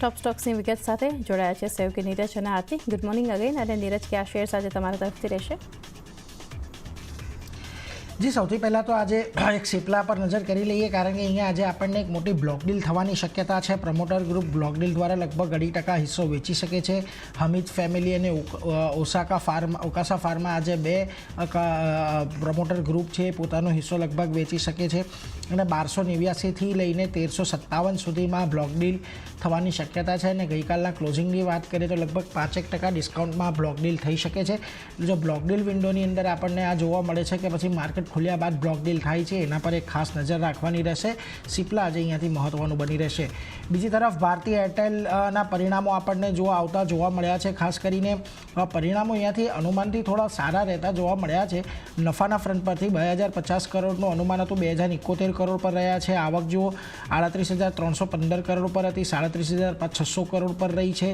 ટોપ સ્ટોક્સની વિગત સાથે જોડાયા છે સહયોગી નીરજ અને આરતી. Good morning again. અને નીરજ, કયા શેર્સ આજે તમારા તરફથી રહેશે? જી, સૌથી પહેલાં તો આજે એક સિપ્લા પર નજર કરી લઈએ, કારણ કે અહીંયા આજે આપણને એક મોટી બ્લોક ડીલ થવાની શક્યતા છે. પ્રમોટર ગ્રુપ બ્લોક ડીલ દ્વારા લગભગ 2% હિસ્સો વેચી શકે છે. હમીદ ફેમિલી અને ઓકાસા ફાર્મા આજે બે પ્રમોટર ગ્રુપ છે પોતાનો હિસ્સો લગભગ વેચી શકે છે. અને 1289થી લઈને 1357 સુધીમાં બ્લોક ડીલ થવાની શક્યતા છે. અને ગઈકાલના ક્લોઝિંગની વાત કરીએ તો લગભગ 5% ડિસ્કાઉન્ટમાં બ્લોક ડીલ થઈ શકે છે. જો બ્લોક ડીલ વિન્ડોની અંદર આપણને આ જોવા મળે છે કે પછી માર્કેટ ખુલ્યા બાદ બ્લોક ડીલ થાય છે, એના પર એક ખાસ નજર રાખવાની રહેશે. સિપ્લા આજે અહીંયાથી મહત્વનું બની રહેશે. બીજી તરફ ભારતીય એરટેલના પરિણામો આપણને જોવા મળ્યા છે. ખાસ કરીને પરિણામો અહીંયાથી અનુમાનથી થોડા સારા રહેતા જોવા મળ્યા છે. નફાના ફ્રન્ટ પરથી 2050 કરોડનું અનુમાન હતું, 2071 કરોડ પર રહ્યા છે. આવક જુઓ 38,315 કરોડ પર હતી, 37,600 કરોડ પર રહી છે.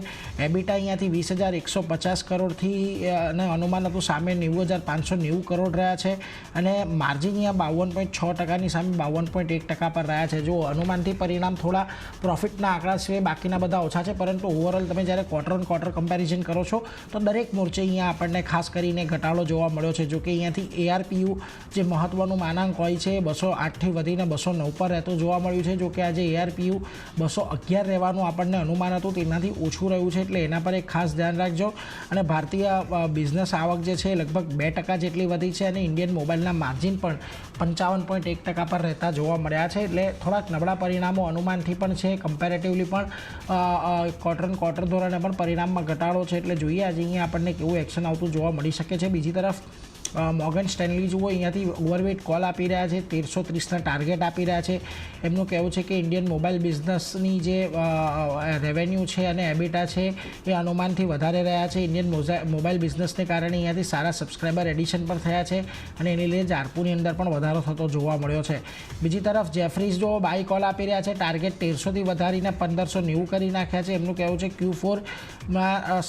એબિટા અહીંયાથી 20,150 કરોડથી અને અનુમાન હતું, સામે 90,590 કરોડ રહ્યા છે. અને માર્જિન અહીંયા 52.6%ની સામે 52.1% પર રહ્યા છે. જો અનુમાનથી પરિણામ થોડા પ્રોફિટના આંકડા સિવાય બાકીના બધા ઓછા છે, પરંતુ ઓવરઓલ તમે જ્યારે ક્વાર્ટર ઓન ક્વાર્ટર કમ્પેરિઝન કરો છો તો દરેક મોરચે અહીંયા આપણને ખાસ કરીને ઘટાડો જોવા મળ્યો છે. જો કે અહીંયાથી ARPU જે મહત્વનું માનાંક હોય છે 208થી વધીને 209 પર રહેતું જોવા મળ્યું છે. જો કે આજે ARPU 211 રહેવાનું આપણને અનુમાન હતું, તેનાથી ઓછું રહ્યું છે, એટલે એના પર એક ખાસ ધ્યાન રાખજો. અને ભારતીય બિઝનેસ આવક જે છે લગભગ 2% જેટલી વધી છે. અને ઇન્ડિયન મોબાઈલના માર્જિન પણ 55.1% પર રહેતા જોવા મળ્યા છે. એટલે થોડાક નબળા પરિણામો અનુમાનથી પણ છે, કમ્પેરેટિવલી પણ ક્વાર્ટર ઓન ક્વાર્ટર ધોરણે પણ પરિણામમાં ઘટાડો છે. એટલે જોઈએ આજે અહીંયા આપણને કેવું એક્શન આવતું જોવા મળી શકે છે. બીજી તરફ મોર્ગન સ્ટેનલી જુઓ, અહીંયાથી ઓવરવેટ કોલ આપી રહ્યા છે, 1330ના ટાર્ગેટ આપી રહ્યા છે. એમનું કહેવું છે કે ઇન્ડિયન મોબાઈલ બિઝનેસની જે રેવન્યુ છે અને એબિટા છે એ અનુમાનથી વધારે રહ્યા છે. ઇન્ડિયન મોબાઈલ બિઝનેસને કારણે અહીંયાથી સારા સબસ્ક્રાઈબર એડિશન પણ થયા છે અને એની લીધે જારપુની અંદર પણ વધારો થતો જોવા મળ્યો છે. બીજી તરફ જેફરીઝ જો બાય કોલ આપી રહ્યા છે, ટાર્ગેટ 1300થી વધારીને 1590 કરી નાખ્યા છે. એમનું કહેવું છે Q4માં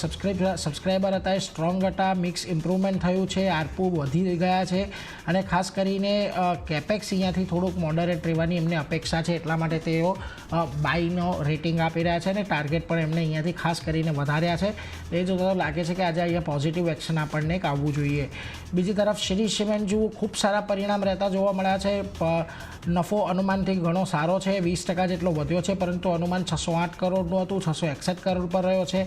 સબસ્ક્રાઈબર હતા એ સ્ટ્રોંગ હતા, મિક્સ ઇમ્પ્રુવમેન્ટ થયું છે, આરપુ વધી ગયા છે. અને ખાસ કરીને કેપેક્સ અહીંયાથી થોડુંક મોડરેટ રહેવાની એમને અપેક્ષા છે, એટલા માટે તેઓ બાયનો રેટિંગ આપી રહ્યા છે. અને ટાર્ગેટ પણ એમને અહીંયાથી ખાસ કરીને વધાર્યા છે. એ જોતા લાગે છે કે આજે અહીંયા પોઝિટિવ એક્શન આપણને આવવું જોઈએ. બીજી તરફ શ્રી સિમેન્ટ જુઓ, ખૂબ સારા પરિણામ રહેતા જોવા મળ્યા છે. નફો અનુમાનથી ઘણો સારો છે, 20% જેટલો વધ્યો છે, પરંતુ અનુમાન 608 કરોડનું હતું, 661 કરોડ પર રહ્યો છે.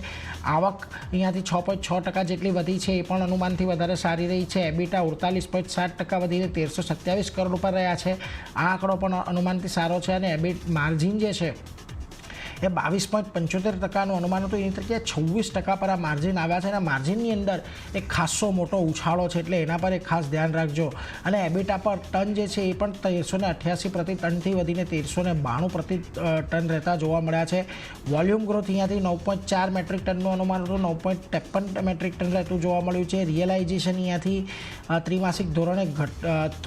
આવક અહીંયાથી 6.6% જેટલી વધી છે, એ પણ અનુમાનથી વધારે સારી રહી છે. એબિટા 48.7% વધીને 1327 કરોડ પર રહ્યા છે. આ આંકડો પણ અનુમાનથી સારો છે. અને એબિટ માર્જિન જે છે એ 22.75%નું અનુમાન હતું, એની તરીકે 26% પર આ માર્જિન આવ્યા છે. અને માર્જિનની અંદર એક ખાસો મોટો ઉછાળો છે, એટલે એના પર એક ખાસ ધ્યાન રાખજો. અને એબિટા પર ટન જે છે એ પણ 1388 પ્રતિ ટનથી વધીને 1392 પ્રતિ ટન રહેતા જોવા મળ્યા છે. વોલ્યુમ ગ્રોથ અહીંયાથી 9.4 મેટ્રિક ટનનું અનુમાન હતું, 9.53 મેટ્રિક ટન રહેતું જોવા મળ્યું છે. રિયલાઇઝેશન અહીંયાથી ત્રિમાસિક ધોરણે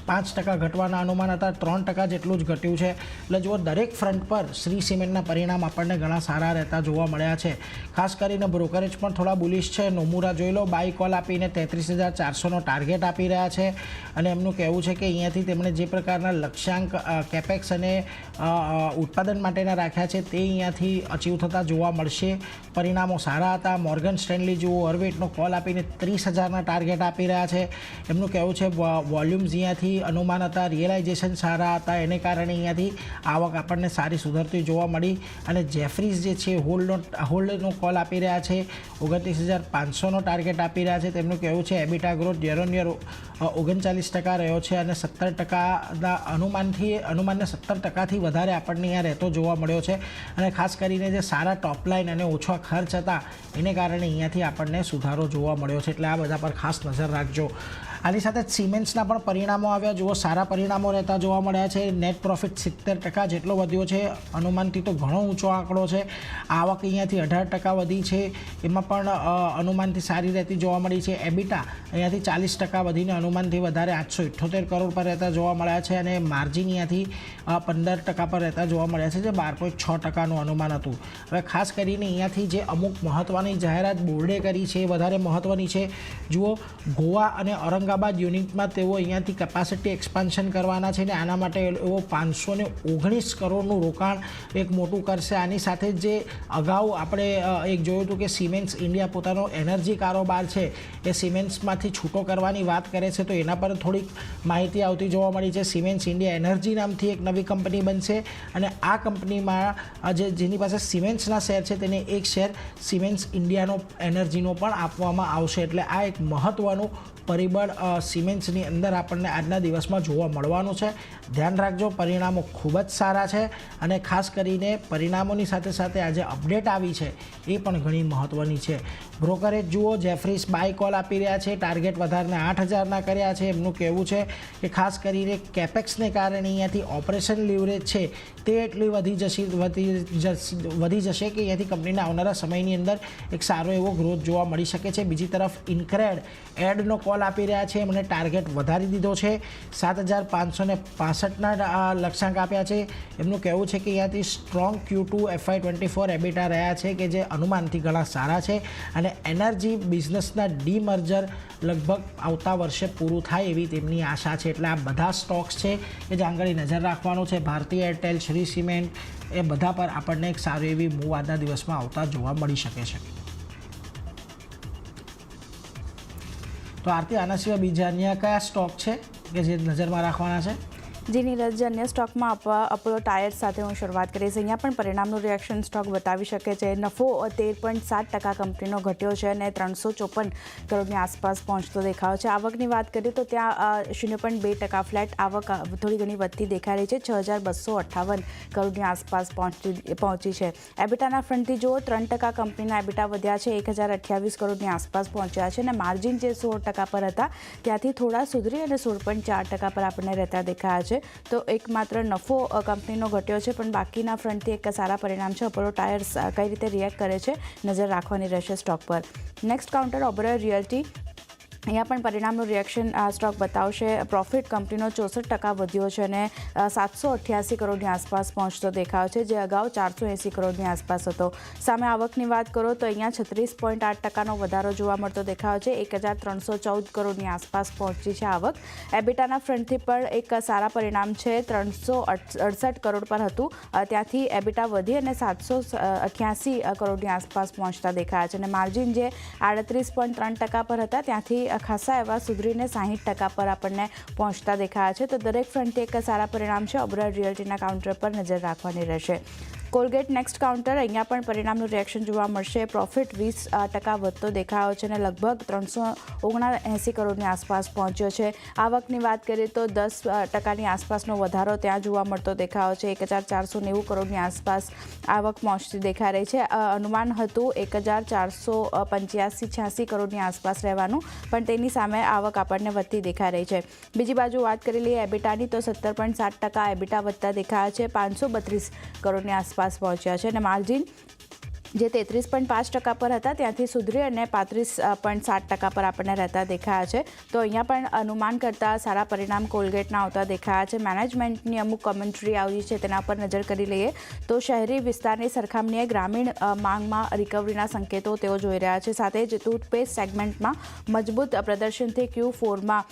5% ઘટવાના અનુમાન હતા, 3% જેટલું જ ઘટ્યું છે. એટલે જુઓ, દરેક ફ્રન્ટ પર શ્રી સિમેન્ટના પરિણામ આપણને ઘણા સારા રહેતા જોવા મળ્યા છે. ખાસ કરીને બ્રોકરેજ પણ થોડા બુલિશ છે. નોમુરા જોઈ લો, બાય કોલ આપીને 33,400નો ટાર્ગેટ આપી રહ્યા છે. અને એમનું કહેવું છે કે અહીંયાથી તેમણે જે પ્રકારના લક્ષ્યાંક કેપેક્સ અને ઉત્પાદન માટેના રાખ્યા છે તે અહીંયાથી અચીવ થતા જોવા મળશે. પરિણામો સારા હતા. મોર્ગન સ્ટેનલી જુઓ, ઓવરવેટનો કોલ આપીને 30,000ના ટાર્ગેટ આપી રહ્યા છે. એમનું કહેવું છે વોલ્યુમ્સ અહીંયાથી અનુમાન હતા, રિયલાઇઝેશન સારા હતા, એને કારણે અહીંયાથી આવક આપણને સારી સુધરતી જોવા મળી. અને જેફરીઝ જે છે હોલ્ડનો કોલ આપી રહ્યા છે, 29,500નો ટાર્ગેટ આપી રહ્યા છે. તેમનું કહેવું છે EBITDA growth year on year 39% રહ્યો છે અને 17%ના અનુમાનને 17%થી વધારે આપણને અહીંયા રહેતો જોવા મળ્યો છે. અને ખાસ કરીને જે સારા ટોપલાઇન અને ઓછા ખર્ચ હતા એને કારણે અહીંયાથી આપણને સુધારો જોવા મળ્યો છે. એટલે આ બધા પર ખાસ નજર રાખજો. આની સાથે જ સિમેન્ટ્સના પણ પરિણામો આવ્યા. જુઓ, સારા પરિણામો રહેતા જોવા મળ્યા છે. નેટ પ્રોફિટ 70% જેટલો વધ્યો છે, અનુમાનથી તો ઘણો ઊંચો આંકડો છે. આવક અહીંયાથી 18% વધી છે, એમાં પણ અનુમાનથી સારી રહેતી જોવા મળી છે. એબિટા અહીંયાથી 40% વધીને અનુમાનથી વધારે 878 કરોડ પર રહેતા જોવા મળ્યા છે. અને માર્જિન અહીંયાથી 15% પર રહેતા જોવા મળ્યા છે, જે 12.6%નું અનુમાન હતું. હવે ખાસ કરીને અહીંયાથી જે અમુક મહત્ત્વની જાહેરાત બોર્ડે કરી છે એ વધારે મહત્ત્વની છે. જુઓ, ગોવા અને ઔરંગાબાદ ઔરંગાબાદ યુનિટમાં તેઓ અહીંયાથી કેપેસિટી એક્સપાન્શન કરવાના છે ને આના માટે એવો 519 કરોડનું રોકાણ એક મોટું કરશે. આની સાથે જે અગાઉ આપણે એક જોયું હતું કે સિમેન્ટ્સ ઇન્ડિયા પોતાનો એનર્જી કારોબાર છે એ સિમેન્ટ્સમાંથી છૂટો કરવાની વાત કરે છે, તો એના પર થોડીક માહિતી આવતી જોવા મળી છે. સિમેન્ટ્સ ઇન્ડિયા એનર્જી નામથી એક નવી કંપની બનશે અને આ કંપનીમાં જેની પાસે સિમેન્ટ્સના શેર છે તેને એક શેર સિમેન્ટ્સ ઇન્ડિયાનો એનર્જીનો પણ આપવામાં આવશે. એટલે આ એક મહત્ત્વનું પરિબળ સિમેન્ટ્સની અંદર આપણને આજના દિવસમાં જોવા મળવાનું છે. ધ્યાન રાખજો, પરિણામો ખૂબ જ સારા છે અને ખાસ કરીને પરિણામોની સાથે સાથે આજે અપડેટ આવી છે એ પણ ઘણી મહત્ત્વની છે. બ્રોકરેજ જુઓ, જેફરીસ બાય કોલ આપી રહ્યા છે, ટાર્ગેટ વધારને 8000ના કર્યા છે. એમનું કહેવું છે કે ખાસ કરીને કેપેક્સને કારણે અહીંયાથી ઓપરેશન લીવરેજ છે તે એટલી વધી જશે કે અહીંયાથી કંપનીના આવનારા સમયની અંદર એક સારો એવો ગ્રોથ જોવા મળી શકે છે. બીજી તરફ ઇન્ક્રેડ એડનો કોલ આપી રહ્યા છે, એમણે ટાર્ગેટ વધારી દીધો છે, 7565ના લક્ષ્યાંક આપ્યા છે. એમનું કહેવું છે કે અહીંયાથી સ્ટ્રોંગ Q2 FY24 એબિટા રહ્યા છે કે જે અનુમાનથી ઘણા સારા છે અને એનર્જી બિઝનેસના ડીમર્જર લગભગ આવતા વર્ષે પૂરું થાય એવી તેમની આશા છે. એટલે આ બધા સ્ટોક્સ છે કે જે આંગળી નજર રાખવાનો છે. ભારતીય એરટેલ, શ્રી સિમેન્ટ એ બધા પર આપણને એક સારી એવી મૂવ આજના દિવસમાં આવતા જોવા મળી શકે છે. તો આરતી, આના સિવાય બીજા અન્ય કયા સ્ટોક છે કે જે નજરમાં રાખવાના છે? જી નીરજ, અન્ય સ્ટોકમાં અપોલો ટાયર્સ સાથે હું શરૂઆત કરીશ. અહીંયા પણ પરિણામનું રિએક્શન સ્ટોક બતાવી શકે છે. નફો 13.7% કંપનીનો ઘટ્યો છે અને 354 કરોડની આસપાસ પહોંચતો દેખાયો છે. આવકની વાત કરીએ તો ત્યાં 0.2% ફ્લેટ આવક થોડી ઘણી વધતી દેખાઈ રહી છે, 6258 કરોડની આસપાસ પહોંચી છે. એબિટાના ફ્રન્ટથી જુઓ, 3% કંપનીના એબિટા વધ્યા છે, 1028 કરોડની આસપાસ પહોંચ્યા છે અને માર્જિન જે 16% પર હતા ત્યાંથી થોડા સુધરી અને 16.4% પર આપણને રહેતા દેખાયા છે. તો એકમાત્ર નફો કંપનીનો ઘટ્યો છે, પણ બાકીના ફ્રન્ટથી એક સારા પરિણામ છે. અપોલો ટાયર્સ કઈ રીતે રિએક્ટ કરે છે નજર રાખવાની રહેશે સ્ટોક પર. Next counter Oberoi realty. અહીંયા પણ પરિણામનું રિએક્શન સ્ટોક બતાવશે. પ્રોફિટ કંપનીનો 64% વધ્યો છે અને 788 કરોડની આસપાસ પહોંચતો દેખાયો છે, જે અગાઉ 480 કરોડની આસપાસ હતો. સામે આવકની વાત કરો તો અહીંયા 36.8%નો વધારો જોવા મળતો દેખાયો છે, 1314 કરોડની આસપાસ પહોંચી છે આવક. એબિટાના ફ્રન્ટથી પણ એક સારા પરિણામ છે, 368 કરોડ પર હતું, ત્યાંથી એબિટા વધી અને 788 કરોડની આસપાસ પહોંચતા દેખાયા છે અને માર્જિન જે 38.3% પર હતા ત્યાંથી ખાસા એવા સુધરીને 60% પર આપણને પહોંચતા દેખાયા છે. તો દરેક ફ્રન્ટથી એક સારા પરિણામ છે. ઓબેરોય રિયલ્ટીના કાઉન્ટર પર નજર રાખવાની રહેશે. Colgate next counter. અહીંયા પણ પરિણામનું રિએક્શન જોવા મળશે. પ્રોફિટ 20% વધતો દેખાયો છે અને લગભગ 379 કરોડની આસપાસ પહોંચ્યો છે. આવકની વાત કરીએ તો 10%ની આસપાસનો વધારો ત્યાં જોવા મળતો દેખાયો છે, 1490 કરોડની આસપાસ આવક પહોંચતી દેખાઈ રહી છે. અનુમાન હતું 1485-86 કરોડની આસપાસ રહેવાનું, પણ તેની સામે આવક આપણને વધતી દેખાઈ રહી છે. બીજી બાજુ વાત કરી લઈએ એબિટાની તો 17.7% એબિટા વધતા દેખાયા છે, 532 કરોડની આસપાસ પહોંચ્યા છે અને માર્જિન જે 33.5% પર હતા ત્યાંથી સુધરી અને 35.7% પર આપણને રહેતા દેખાયા છે. તો અહીંયા પણ અનુમાન કરતાં સારા પરિણામ કોલગેટના આવતા દેખાયા છે. મેનેજમેન્ટની અમુક કોમેન્ટ્રી આવી છે, તેના પર નજર કરી લઈએ તો શહેરી વિસ્તારની સરખામણીએ ગ્રામીણ માંગમાં રિકવરીના સંકેતો તેઓ જોઈ રહ્યા છે. સાથે જ ટૂથપેસ્ટ સેગમેન્ટમાં મજબૂત પ્રદર્શનથી Q4માં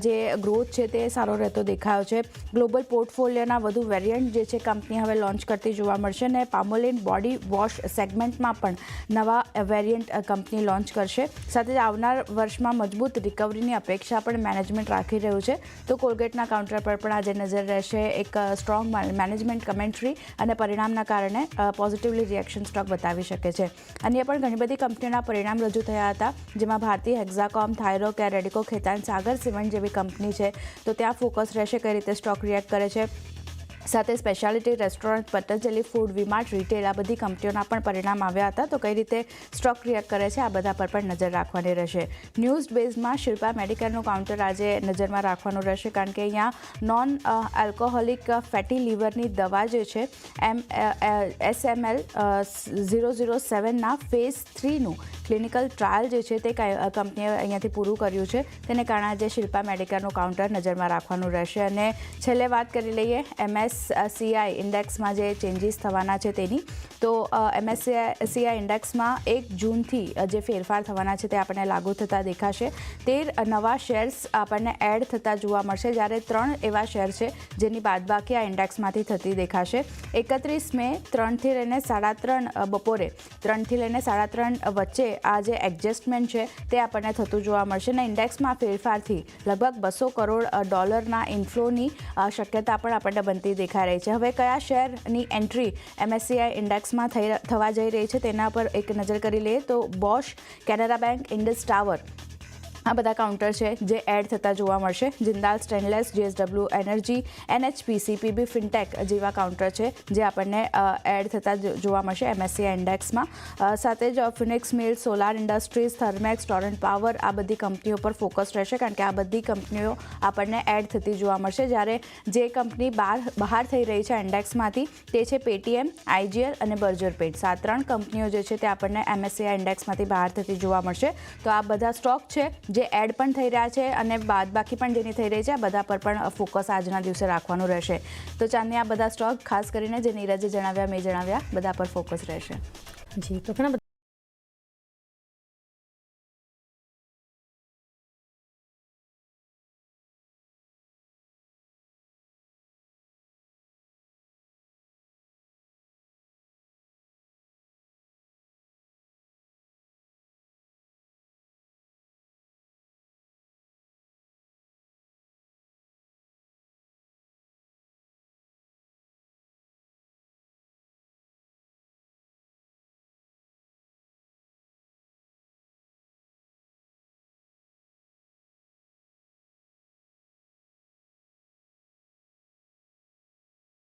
જે ગ્રોથ છે તે સારો રહેતો દેખાયો છે. ગ્લોબલ પોર્ટફોલિયોના વધુ વેરિયન્ટ જે છે કંપની હવે લોન્ચ કરતી જોવા મળશે અને પામોલિન બોડી વોશ સેગમેન્ટ પણ નવા વેરિયન્ટ કંપની લોન્ચ કરશે. સાથે જ આવનાર વર્ષમાં મજબૂત રિકવરીની અપેક્ષા પણ મેનેજમેન્ટ રાખી રહ્યું છે. તો કોલગેટના કાઉન્ટર પર પણ આજે નજર રહેશે. એક સ્ટ્રોંગ મેનેજમેન્ટ કમેન્ટ્રી અને પરિણામના કારણે પોઝિટિવલી રિએક્શન સ્ટોક બતાવી શકે છે. અન્ય પણ ઘણી બધી કંપનીઓના પરિણામ રજૂ થયા હતા, જેમાં ભારતીય હેક્ઝાકોમ, થાયરોકેર, રેડિકો ખેતાન, સાગર સિમેન્ટ જેવી કંપની છે. તો ત્યાં ફોકસ રહેશે કઈ રીતે સ્ટોક રિએક્ટ કરે છે. સાથે speciality restaurant, Patanjali food, V Mart, retail આ બધી કંપનીઓના પણ પરિણામ આવ્યા હતા. તો કઈ રીતે સ્ટોક રિએક્ટ કરે છે આ બધા પર પણ નજર રાખવાની રહેશે. ન્યૂઝ બેઝમાં શિલ્પા મેડિકલનું કાઉન્ટર આજે નજરમાં રાખવાનું રહેશે, કારણ કે અહીંયા નોન આલ્કોહોલિક ફેટી લીવરની દવા જે છે SML 007ના ફેઝ 3નું ક્લિનિકલ ટ્રાયલ જે છે તે કંપનીએ અહીંયાથી પૂરું કર્યું છે. તેને કારણે આજે શિલ્પા મેડિકલનું કાઉન્ટર નજરમાં રાખવાનું રહેશે. અને છેલ્લે વાત કરી લઈએ MS MSCI ઇન્ડેક્સમાં જે ચેન્જીસ થવાના છે તેની. તો MSCI ઇન્ડેક્સમાં 1 જૂનથી જે ફેરફાર થવાના છે તે આપણને લાગુ થતા દેખાશે. 13 નવા શેર્સ આપણને એડ થતા જોવા મળશે, જ્યારે 3 એવા શેર છે જેની બાદબાકી આ ઇન્ડેક્સમાંથી થતી દેખાશે. 31 મે 3 થી લઈને 3:30 બપોરે 3 થી લઈને 3:30 વચ્ચે આ જે એડજસ્ટમેન્ટ છે તે આપણને થતું જોવા મળશે અને ઇન્ડેક્સમાં ફેરફારથી લગભગ $200 કરોડ ઇન્ફ્લોની શક્યતા પણ આપણને બનતી દેખાઈ રહી છે. હવે કયા શેરની એન્ટ્રી MSCI ઇન્ડેક્સમાં થવા જઈ રહી છે તેના પર એક નજર કરી લઈએ તો Bosch, Canara bank, Indus tower આ બધા કાઉન્ટર છે જે એડ થતા જોવા મળશે. Jindal stainless, JSW energy, NHPC, PB fintech જેવા કાઉન્ટર છે જે આપણને એડ થતા જોવા મળશે MSCI ઇન્ડેક્સમાં. સાથે જ Phoenix Mill, Solar Industries, Thermax, Torrent Power આ બધી કંપનીઓ પર ફોકસ રહેશે, કારણ કે આ બધી કંપનીઓ આપણને એડ થતી જોવા મળશે. જ્યારે જે કંપની બહાર થઈ રહી છે ઇન્ડેક્સમાંથી તે છે પેટીએમ, IGL અને બર્જર પેઇન્ટ્સ. આ 3 કંપનીઓ જે છે તે આપણને MSCI ઇન્ડેક્સમાંથી બહાર થતી જોવા મળશે. તો આ બધા સ્ટોક છે જે એડ પણ થઈ રહ્યા છે અને બાદબાકી પણ જેની થઈ રહી છે, આ બધા પર પણ ફોકસ આજના દિવસે રાખવાનું રહેશે. તો ચાંદની આ બધા સ્ટોક ખાસ કરીને જે નીરજે જણાવ્યા, મેં જણાવ્યા, બધા પર ફોકસ રહેશે. જી, તો ઘણા